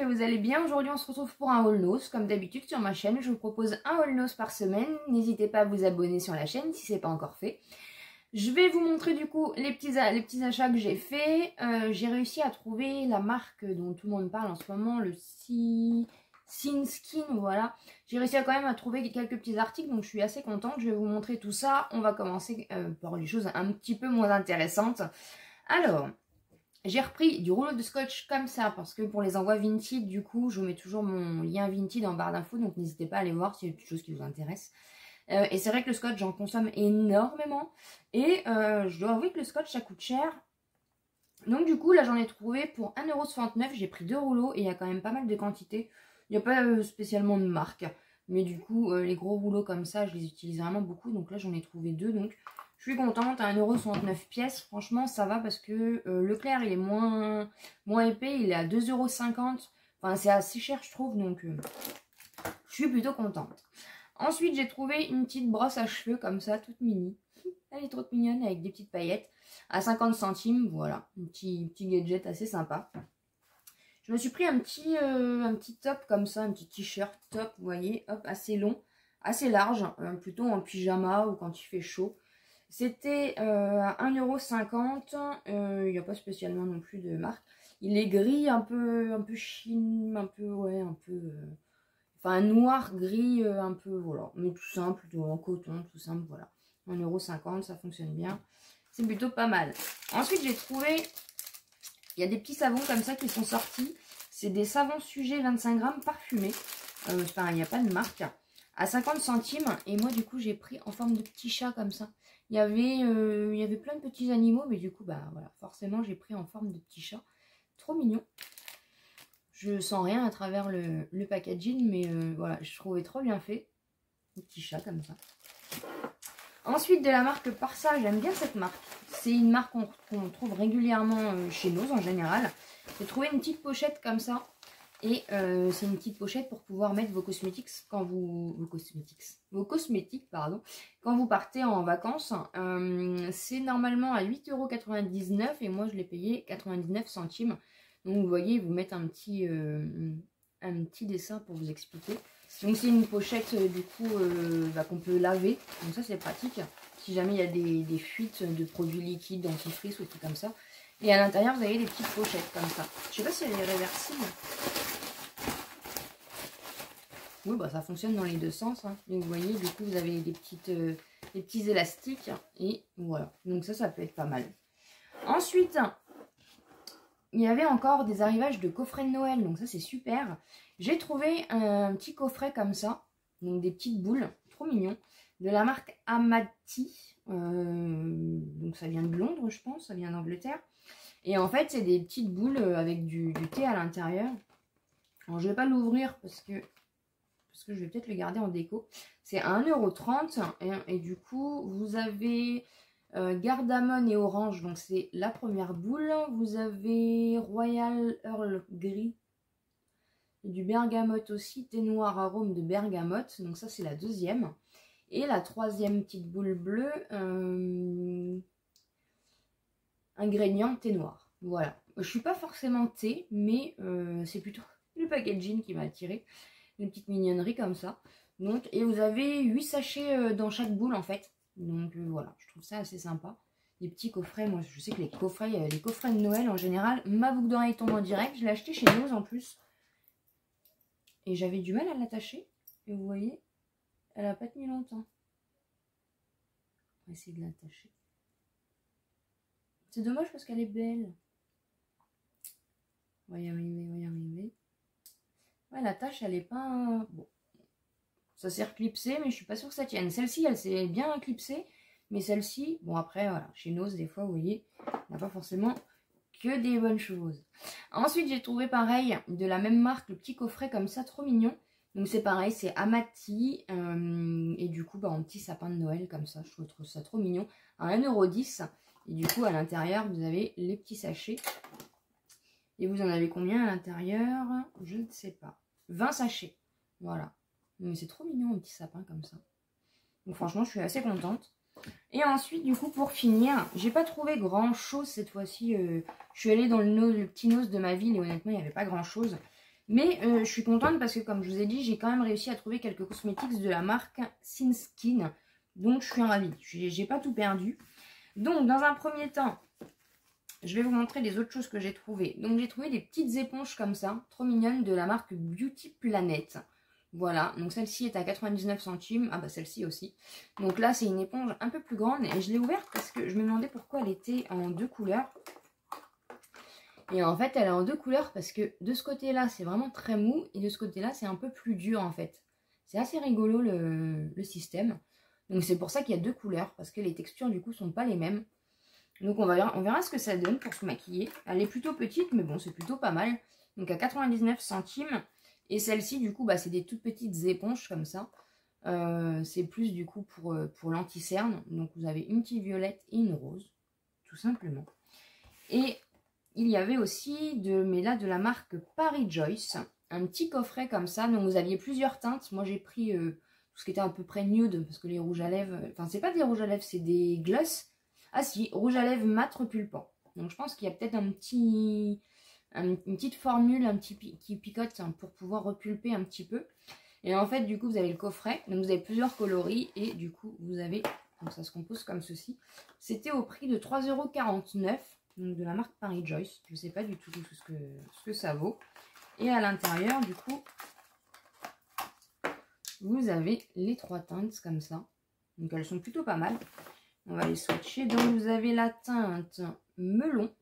que vous allez bien. Aujourd'hui on se retrouve pour un haul nose. Comme d'habitude sur ma chaîne, je vous propose un haul nose par semaine. N'hésitez pas à vous abonner sur la chaîne si ce n'est pas encore fait. Je vais vous montrer du coup les petits achats que j'ai fait. J'ai réussi à trouver la marque dont tout le monde parle en ce moment, le Skin, voilà. J'ai réussi quand même à trouver quelques petits articles, donc je suis assez contente. Je vais vous montrer tout ça. On va commencer par les choses un petit peu moins intéressantes. Alors, j'ai repris du rouleau de scotch comme ça, parce que pour les envois Vinted, du coup, je vous mets toujours mon lien Vinted en barre d'infos, donc n'hésitez pas à aller voir s'il y a quelque chose qui vous intéresse. Et c'est vrai que le scotch, j'en consomme énormément. Et je dois avouer que le scotch, ça coûte cher. Donc du coup, là, j'en ai trouvé pour 1,69 €. J'ai pris 2 rouleaux et il y a quand même pas mal de quantité. Il n'y a pas spécialement de marque. Mais du coup, les gros rouleaux comme ça, je les utilise vraiment beaucoup. Donc là, j'en ai trouvé 2. Donc je suis contente. À 1,69 € pièce. Franchement, ça va parce que Leclerc, il est moins épais. Il est à 2,50 €. Enfin, c'est assez cher, je trouve. Donc je suis plutôt contente. Ensuite, j'ai trouvé une petite brosse à cheveux comme ça, toute mini. Elle est trop mignonne avec des petites paillettes. À 50 centimes, voilà. Un petit gadget assez sympa. Je me suis pris un petit top comme ça, un petit t-shirt top, vous voyez, hop, assez long, assez large, plutôt en pyjama ou quand il fait chaud. C'était à 1,50 €, il n'y a pas spécialement non plus de marque. Il est gris, un peu chine, un peu, ouais, un peu... Enfin, noir, gris, un peu, voilà. Mais tout simple, plutôt en coton, tout simple, voilà. 1,50 €, ça fonctionne bien. C'est plutôt pas mal. Ensuite, j'ai trouvé... Il y a des petits savons comme ça qui sont sortis. C'est des savons sujets 25 grammes parfumés. Enfin, il n'y a pas de marque. À 50 centimes. Et moi, du coup, j'ai pris en forme de petit chat comme ça. Il y avait plein de petits animaux. Mais du coup, bah voilà, forcément, j'ai pris en forme de petit chat. Trop mignon. Je sens rien à travers le packaging. Mais voilà, je trouvais trop bien fait. Un petit chat comme ça. Ensuite, de la marque Parsa, j'aime bien cette marque. C'est une marque qu'on trouve régulièrement chez nous en général. J'ai trouvé une petite pochette comme ça. Et c'est une petite pochette pour pouvoir mettre vos cosmétiques quand vous... Vos cosmétiques, pardon. Quand vous partez en vacances. C'est normalement à 8,99 € et moi je l'ai payé 99 centimes. Donc vous voyez, ils vous mettent un petit dessin pour vous expliquer. Donc c'est une pochette du coup qu'on peut laver, donc ça c'est pratique si jamais il y a des fuites de produits liquides, dentifrice ou tout comme ça. Et à l'intérieur vous avez des petites pochettes comme ça. Je sais pas si elle est réversible. Oui, bah ça fonctionne dans les deux sens. Hein. Donc vous voyez, du coup vous avez des petits élastiques et voilà. Donc ça peut être pas mal. Ensuite, il y avait encore des arrivages de coffrets de Noël, donc ça c'est super. J'ai trouvé un petit coffret comme ça, donc des petites boules, trop mignon, de la marque Amati. Donc ça vient de Londres, je pense, ça vient d'Angleterre. Et en fait, c'est des petites boules avec du thé à l'intérieur. Alors je vais pas l'ouvrir parce que je vais peut-être le garder en déco. C'est à 1,30 € et du coup, vous avez... Cardamone et orange, donc c'est la première boule. Vous avez Royal Earl Grey et du bergamote aussi, thé noir arôme de bergamote, donc ça c'est la deuxième. Et la troisième petite boule bleue, ingrédient thé noir. Voilà, je suis pas forcément thé, mais c'est plutôt le packaging qui m'a attiré. Une petite mignonnerie comme ça. Donc, et vous avez 8 sachets dans chaque boule en fait. Donc voilà, je trouve ça assez sympa. Les petits coffrets, moi je sais que les coffrets de Noël en général, ma boucle d'oreille tombe en direct. Je l'ai acheté chez nous en plus. Et j'avais du mal à l'attacher. Et vous voyez, elle n'a pas tenu longtemps. On va essayer de l'attacher. C'est dommage parce qu'elle est belle. On va y arriver, on va y arriver. Ouais, la tâche, elle est pas... Bon. Ça s'est reclipsé, mais je suis pas sûre que ça tienne. Celle-ci, elle s'est bien clipsée. Mais celle-ci, bon après, voilà, chez Nose, des fois, vous voyez, on n'a pas forcément que des bonnes choses. Ensuite, j'ai trouvé pareil, de la même marque, le petit coffret comme ça, trop mignon. Donc c'est pareil, c'est Amati. Et du coup, bah, un petit sapin de Noël comme ça, je trouve ça trop mignon. À 1,10 €. Et du coup, à l'intérieur, vous avez les petits sachets. Et vous en avez combien à l'intérieur? Je ne sais pas. 20 sachets. Voilà. Mais c'est trop mignon, un petit sapin comme ça. Donc franchement, je suis assez contente. Et ensuite, du coup, pour finir, j'ai pas trouvé grand chose cette fois-ci. Je suis allée dans le petit nose de ma ville et honnêtement, il n'y avait pas grand chose. Mais je suis contente parce que comme je vous ai dit, j'ai quand même réussi à trouver quelques cosmétiques de la marque SkinSkin. Donc je suis ravie, j'ai pas tout perdu. Donc dans un premier temps, je vais vous montrer les autres choses que j'ai trouvées. Donc j'ai trouvé des petites éponges comme ça, trop mignonnes, de la marque Beauty Planet. Voilà, donc celle-ci est à 99 centimes. Ah bah celle-ci aussi. Donc là c'est une éponge un peu plus grande et je l'ai ouverte parce que je me demandais pourquoi elle était en deux couleurs. Et en fait elle est en deux couleurs parce que de ce côté-là c'est vraiment très mou et de ce côté-là c'est un peu plus dur en fait. C'est assez rigolo le système. Donc c'est pour ça qu'il y a deux couleurs parce que les textures du coup sont pas les mêmes. Donc on verra ce que ça donne pour se maquiller. Elle est plutôt petite mais bon c'est plutôt pas mal. Donc à 99 centimes. Et celle-ci, du coup, bah, c'est des toutes petites éponges comme ça. C'est plus du coup pour l'anti-cerne. Donc vous avez une petite violette et une rose, tout simplement. Et il y avait aussi de la marque Paris Joyce. Un petit coffret comme ça. Donc vous aviez plusieurs teintes. Moi j'ai pris tout ce qui était à peu près nude. Parce que les rouges à lèvres... Enfin c'est pas des rouges à lèvres, c'est des gloss. Ah si, rouge à lèvres mat repulpant. Donc je pense qu'il y a peut-être une petite formule qui picote pour pouvoir repulper un petit peu. Et en fait, du coup, vous avez le coffret. Donc, vous avez plusieurs coloris. Et du coup, vous avez... Donc, ça se compose comme ceci. C'était au prix de 3,49 €. Donc, de la marque Paris Joyce. Je ne sais pas du tout ce que ça vaut. Et à l'intérieur, du coup, vous avez les trois teintes comme ça. Donc, elles sont plutôt pas mal. On va les swatcher. Donc, vous avez la teinte melon.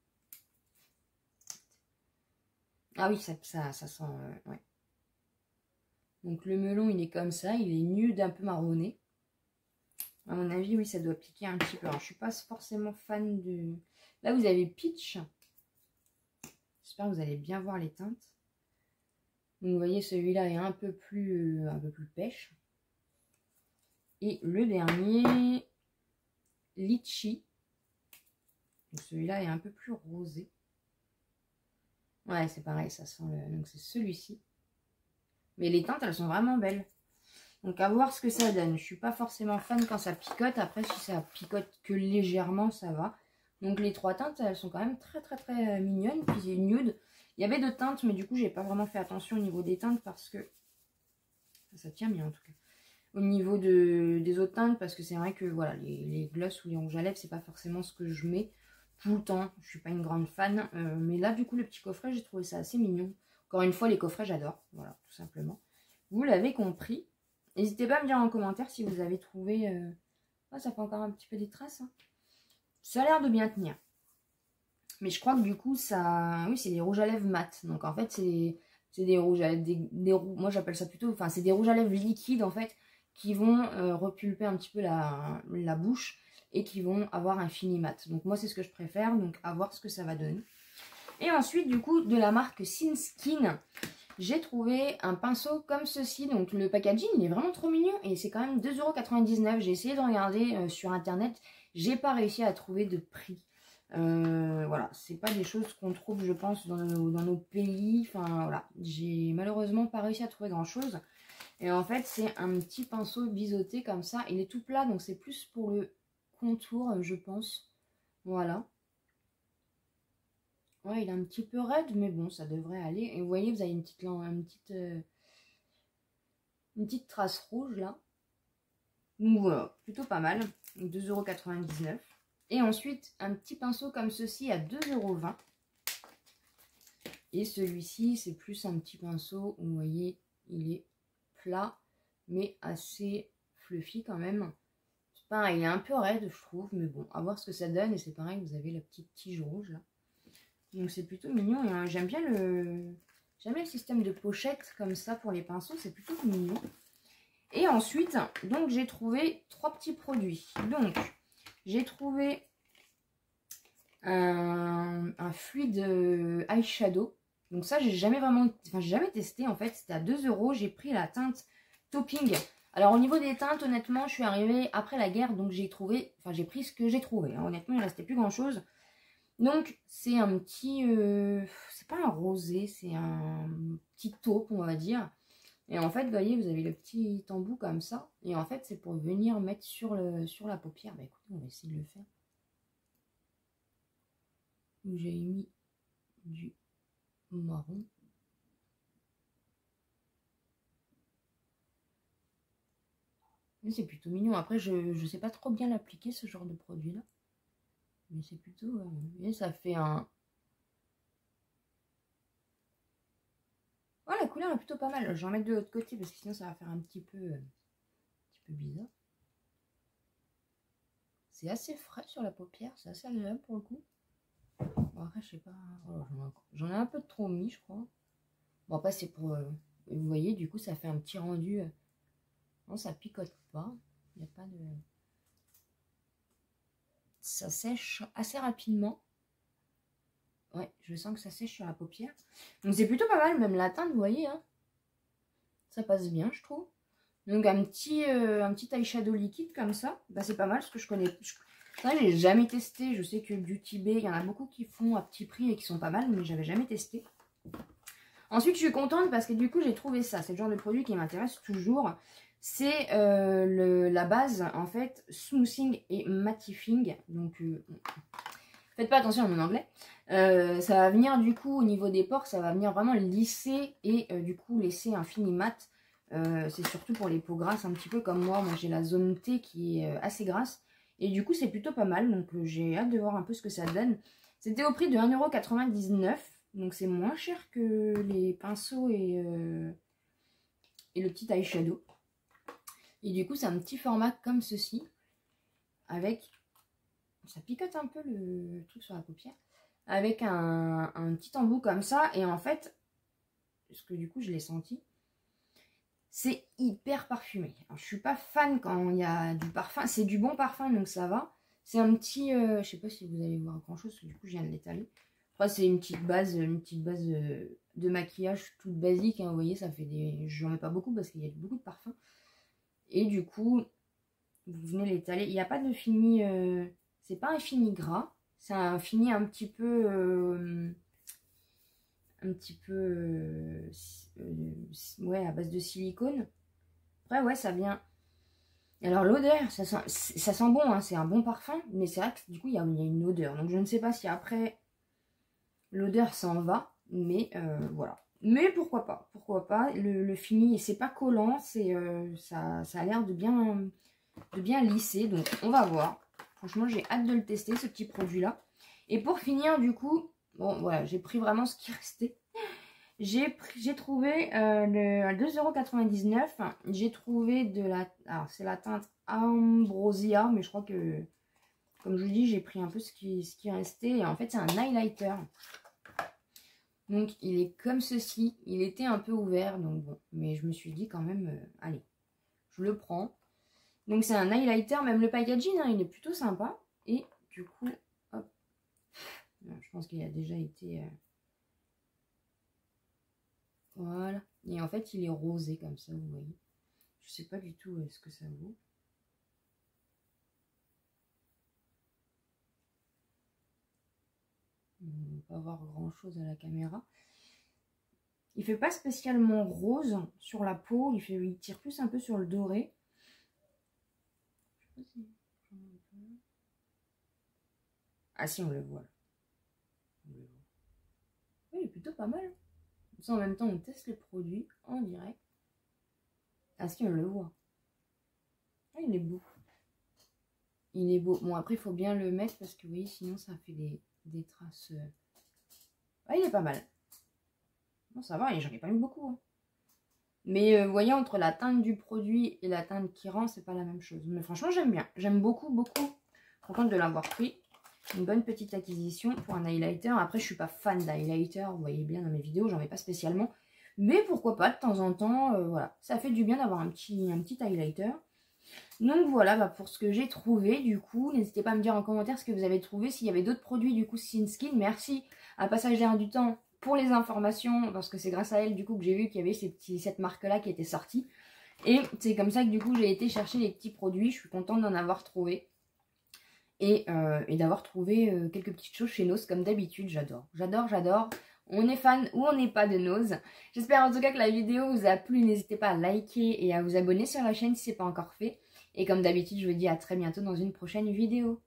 Ah oui, ça sent... ouais. Donc le melon, il est comme ça, il est nude, un peu marronné. À mon avis, oui, ça doit piquer un petit peu. Alors, je suis pas forcément fan de... Là, vous avez Peach. J'espère que vous allez bien voir les teintes. Donc, vous voyez, celui-là est un peu plus pêche. Et le dernier, Litchi. Celui-là est un peu plus rosé. Ouais, c'est pareil, ça sent le... Donc, c'est celui-ci. Mais les teintes, elles sont vraiment belles. Donc, à voir ce que ça donne. Je suis pas forcément fan quand ça picote. Après, si ça picote que légèrement, ça va. Donc, les trois teintes, elles sont quand même très mignonnes. Puis, c'est nude. Il y avait d'autres teintes, mais du coup, j'ai pas vraiment fait attention au niveau des teintes parce que... Ça tient bien, en tout cas. Au niveau des autres teintes, parce que c'est vrai que, voilà, les gloss ou les rouges à lèvres, c'est pas forcément ce que je mets tout le temps. Je suis pas une grande fan. Mais là, du coup, le petit coffret, j'ai trouvé ça assez mignon. Encore une fois, les coffrets, j'adore. Voilà, tout simplement. Vous l'avez compris. N'hésitez pas à me dire en commentaire si vous avez trouvé... Oh, ça fait encore un petit peu des traces. Hein. Ça a l'air de bien tenir. Mais je crois que du coup, ça... Oui, c'est des rouges à lèvres mat. Donc en fait, c'est des rouges à lèvres... Moi, j'appelle ça plutôt... Enfin, c'est des rouges à lèvres liquides, en fait, qui vont repulper un petit peu la bouche et qui vont avoir un fini mat. Donc moi, c'est ce que je préfère. Donc à voir ce que ça va donner. Et ensuite, du coup, de la marque SkinSkin... J'ai trouvé un pinceau comme ceci. Donc le packaging, il est vraiment trop mignon. Et c'est quand même 2,99 €. J'ai essayé de regarder sur internet. J'ai pas réussi à trouver de prix. Voilà, c'est pas des choses qu'on trouve, je pense, dans nos pays. Enfin voilà, j'ai malheureusement pas réussi à trouver grand chose. Et en fait, c'est un petit pinceau biseauté comme ça. Il est tout plat, donc c'est plus pour le contour, je pense. Voilà. Ouais, il est un petit peu raide, mais bon, ça devrait aller. Et vous voyez, vous avez une petite trace rouge là. Donc voilà, plutôt pas mal. 2,99 €. Et ensuite, un petit pinceau comme ceci à 2,20 €. Et celui-ci, c'est plus un petit pinceau. Vous voyez, il est plat, mais assez fluffy quand même. C'est pareil, il est un peu raide, je trouve. Mais bon, à voir ce que ça donne. Et c'est pareil, vous avez la petite tige rouge là. Donc c'est plutôt mignon. Et j'aime bien le système de pochette comme ça pour les pinceaux. C'est plutôt mignon. Et ensuite, donc j'ai trouvé trois petits produits. Donc, j'ai trouvé un fluide eyeshadow. Donc ça, j'ai jamais testé en fait. C'était à 2 €. J'ai pris la teinte Topping. Alors au niveau des teintes, honnêtement, je suis arrivée après la guerre. Donc j'ai pris ce que j'ai trouvé. Hein. Honnêtement, il ne restait plus grand chose. Donc c'est un petit... c'est pas un rosé, c'est un petit taupe, on va dire. Et en fait, vous voyez, vous avez le petit embout comme ça. Et en fait, c'est pour venir mettre sur la paupière. Bah écoutez, on va essayer de le faire. J'ai mis du marron. Mais c'est plutôt mignon. Après, je sais pas trop bien l'appliquer, ce genre de produit-là. Mais c'est plutôt... et ça fait un... Oh, la couleur est plutôt pas mal. Je vais en mettre de l'autre côté parce que sinon ça va faire un petit peu bizarre. C'est assez frais sur la paupière. C'est assez agréable pour le coup. Bon, après, je sais pas... Oh, j'en ai un peu trop mis, je crois. Bon, après, c'est pour... vous voyez, du coup, ça fait un petit rendu... Non, ça picote pas. Il n'y a pas de... Ça sèche assez rapidement. Ouais, je sens que ça sèche sur la paupière. Donc c'est plutôt pas mal, même la teinte, vous voyez. Hein. Ça passe bien, je trouve. Donc un petit eyeshadow liquide comme ça, bah, c'est pas mal, parce que je connais... Ça, j'ai jamais testé. Je sais que Beauty Bay, il y en a beaucoup qui font à petit prix et qui sont pas mal, mais j'avais jamais testé. Ensuite, je suis contente parce que du coup, j'ai trouvé ça. C'est le genre de produit qui m'intéresse toujours. C'est la base, en fait, smoothing et mattifying. Donc, faites pas attention à mon anglais. Ça va venir, du coup, au niveau des pores, ça va venir vraiment lisser et du coup, laisser un fini mat. C'est surtout pour les peaux grasses, un petit peu comme moi. Moi, j'ai la zone T qui est assez grasse. Et du coup, c'est plutôt pas mal. Donc, j'ai hâte de voir un peu ce que ça donne. C'était au prix de 1,99 €. Donc, c'est moins cher que les pinceaux et le petit eyeshadow. Et du coup, c'est un petit format comme ceci. Avec... Ça picote un peu le truc sur la paupière. Avec un petit embout comme ça. Et en fait, parce que du coup, je l'ai senti, c'est hyper parfumé. Alors, je suis pas fan quand il y a du parfum. C'est du bon parfum, donc ça va. C'est un petit... je sais pas si vous allez voir grand chose, parce que du coup, je viens de l'étaler. Enfin, c'est une petite base de maquillage toute basique. Hein, vous voyez, ça fait des... Je n'en mets pas beaucoup parce qu'il y a beaucoup de parfum. Et du coup, vous venez l'étaler. Il n'y a pas de fini... c'est pas un fini gras. C'est un fini un petit peu... ouais, à base de silicone. Après, ouais, ça vient... Alors, l'odeur, ça sent bon, hein, c'est un bon parfum. Mais c'est vrai que du coup, il y a une odeur. Donc, je ne sais pas si après, l'odeur s'en va. Mais voilà. Mais pourquoi pas. Pourquoi pas. Le fini, c'est pas collant. Ça a l'air de bien lisser. Donc, on va voir. Franchement, j'ai hâte de le tester, ce petit produit-là. Et pour finir, du coup... Bon, voilà, j'ai pris vraiment ce qui restait. J'ai trouvé à 2,99 €. J'ai trouvé de la... Alors, c'est la teinte Ambrosia, mais je crois que, comme je vous dis, j'ai pris un peu ce qui restait. Et en fait, c'est un highlighter. Donc, il est comme ceci. Il était un peu ouvert, donc bon. Mais je me suis dit quand même, allez, je le prends. Donc, c'est un highlighter. Même le packaging, hein, il est plutôt sympa. Et du coup, hop. Je pense qu'il a déjà été... Voilà. Et en fait, il est rosé comme ça, vous voyez. Je sais pas du tout ce que ça vaut. On ne va pas voir grand chose à la caméra. Il fait pas spécialement rose sur la peau. Il tire plus un peu sur le doré. Je sais pas si... Ah si, on le voit. Oui, il est plutôt pas mal. En même temps, on teste les produits en direct. Ah si, on le voit. Ah, il est beau. Il est beau. Bon, après, il faut bien le mettre parce que, vous voyez, sinon, ça fait des traces. Ah, il est pas mal. Bon, ça va, et j'en ai pas mis beaucoup. Hein. Mais, vous voyez, entre la teinte du produit et la teinte qui rend, c'est pas la même chose. Mais franchement, j'aime bien. J'aime beaucoup, beaucoup. Contente de l'avoir pris. Une bonne petite acquisition pour un highlighter. Après, je suis pas fan d'highlighter. Vous voyez bien dans mes vidéos, j'en mets pas spécialement. Mais pourquoi pas, de temps en temps, voilà. Ça fait du bien d'avoir un petit highlighter. Donc voilà, bah, pour ce que j'ai trouvé, du coup, n'hésitez pas à me dire en commentaire ce que vous avez trouvé. S'il y avait d'autres produits, du coup, SkinSkin. Merci à Passage d'air du temps pour les informations. Parce que c'est grâce à elle, du coup, que j'ai vu qu'il y avait cette marque-là qui était sortie. Et c'est comme ça que, du coup, j'ai été chercher les petits produits. Je suis contente d'en avoir trouvé. Et d'avoir trouvé quelques petites choses chez Nose comme d'habitude. J'adore, j'adore, j'adore. On est fan ou on n'est pas de Nose. J'espère en tout cas que la vidéo vous a plu. N'hésitez pas à liker et à vous abonner sur la chaîne si ce n'est pas encore fait. Et comme d'habitude, je vous dis à très bientôt dans une prochaine vidéo.